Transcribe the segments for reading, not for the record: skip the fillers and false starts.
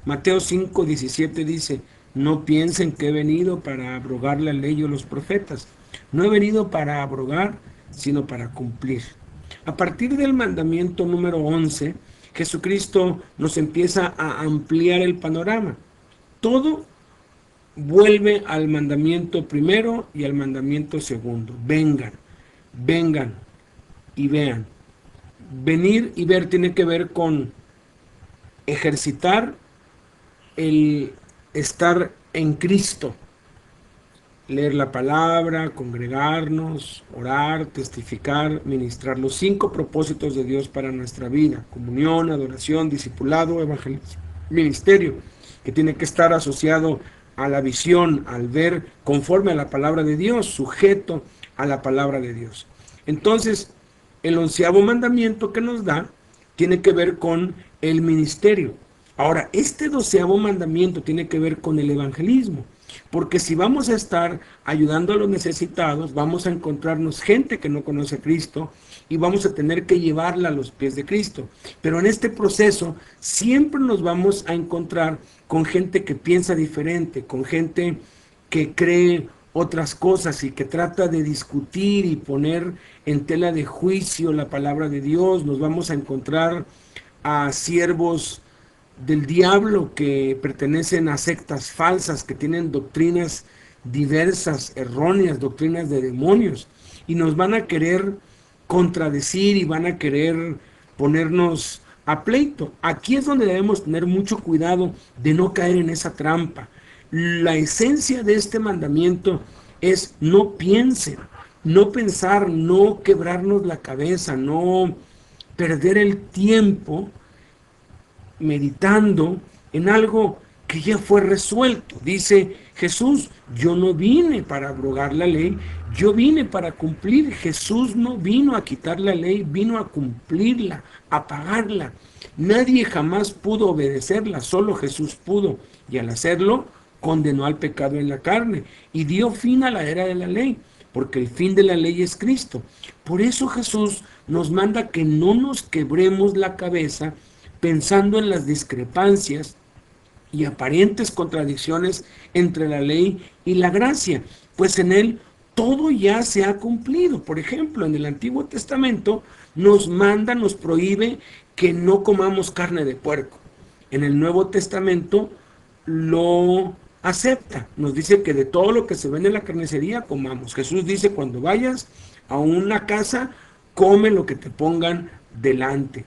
Mateo 5:17 dice, no piensen que he venido para abrogar la ley o los profetas. No he venido para abrogar, sino para cumplir. A partir del mandamiento número 11, Jesucristo nos empieza a ampliar el panorama. Todo vuelve al mandamiento primero y al mandamiento segundo. Vengan, vengan y vean. Venir y ver tiene que ver con ejercitar el estar en Cristo, leer la palabra, congregarnos, orar, testificar, ministrar los 5 propósitos de Dios para nuestra vida: comunión, adoración, discipulado, evangelismo, ministerio, que tiene que estar asociado a la visión, al ver conforme a la palabra de Dios, sujeto a la palabra de Dios. Entonces, el 11º mandamiento que nos da tiene que ver con el ministerio. Ahora, este 12º mandamiento tiene que ver con el evangelismo, porque si vamos a estar ayudando a los necesitados, vamos a encontrarnos gente que no conoce a Cristo y vamos a tener que llevarla a los pies de Cristo. Pero en este proceso siempre nos vamos a encontrar con gente que piensa diferente, con gente que cree otras cosas y que trata de discutir y poner en tela de juicio la palabra de Dios. Nos vamos a encontrar a siervos del diablo que pertenecen a sectas falsas, que tienen doctrinas diversas, erróneas, doctrinas de demonios, y nos van a querer contradecir y van a querer ponernos a pleito. Aquí es donde debemos tener mucho cuidado de no caer en esa trampa. La esencia de este mandamiento es no piensen, no pensar, no quebrarnos la cabeza, no perder el tiempo meditando en algo que ya fue resuelto. Dice Jesús, yo no vine para abrogar la ley, yo vine para cumplir. Jesús no vino a quitar la ley, vino a cumplirla, a pagarla. Nadie jamás pudo obedecerla, solo Jesús pudo, y al hacerlo condenó al pecado en la carne y dio fin a la era de la ley, porque el fin de la ley es Cristo. Por eso Jesús nos manda que no nos quebremos la cabeza pensando en las discrepancias y aparentes contradicciones entre la ley y la gracia, pues en él todo ya se ha cumplido. Por ejemplo, en el Antiguo Testamento nos manda, nos prohíbe que no comamos carne de puerco. En el Nuevo Testamento lo acepta, nos dice que de todo lo que se vende en la carnicería comamos. Jesús dice, cuando vayas a una casa, come lo que te pongan delante.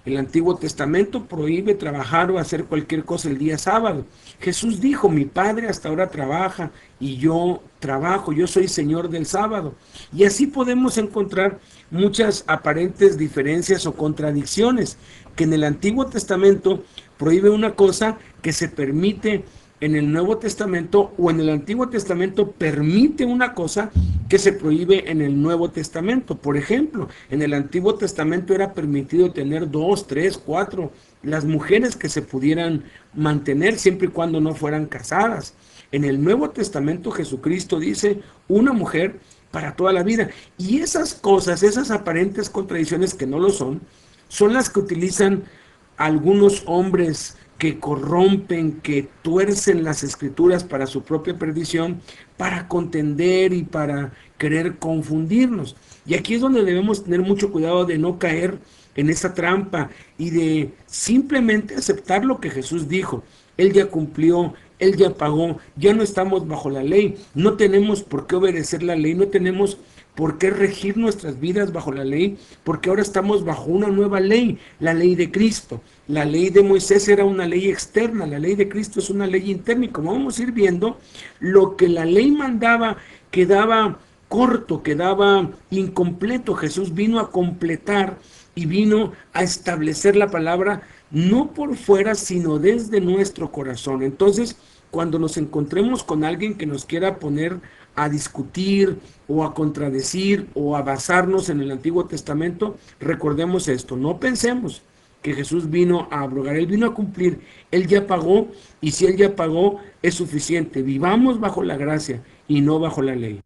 El Antiguo Testamento prohíbe trabajar o hacer cualquier cosa el día sábado. Jesús dijo, mi Padre hasta ahora trabaja y yo trabajo, yo soy Señor del sábado. Y así podemos encontrar muchas aparentes diferencias o contradicciones, que en el Antiguo Testamento prohíbe una cosa que se permite en el Nuevo Testamento, o en el Antiguo Testamento permite una cosa que se prohíbe en el Nuevo Testamento. Por ejemplo, en el Antiguo Testamento era permitido tener 2, 3, 4, las mujeres que se pudieran mantener siempre y cuando no fueran casadas. En el Nuevo Testamento Jesucristo dice una mujer para toda la vida. Y esas cosas, esas aparentes contradicciones que no lo son las que utilizan algunos hombres que corrompen, que tuercen las escrituras para su propia perdición, para contender y para querer confundirnos. Y aquí es donde debemos tener mucho cuidado de no caer en esa trampa y de simplemente aceptar lo que Jesús dijo. Él ya cumplió, Él ya pagó, ya no estamos bajo la ley, no tenemos por qué obedecer la ley, no tenemos por qué regir nuestras vidas bajo la ley, porque ahora estamos bajo una nueva ley, la ley de Cristo. La ley de Moisés era una ley externa, la ley de Cristo es una ley interna, y como vamos a ir viendo, lo que la ley mandaba quedaba corto, quedaba incompleto. Jesús vino a completar y vino a establecer la palabra no por fuera, sino desde nuestro corazón. Entonces, cuando nos encontremos con alguien que nos quiera poner a discutir o a contradecir o a basarnos en el Antiguo Testamento, recordemos esto, no pensemos que Jesús vino a abrogar, Él vino a cumplir, Él ya pagó, y si Él ya pagó es suficiente. Vivamos bajo la gracia y no bajo la ley.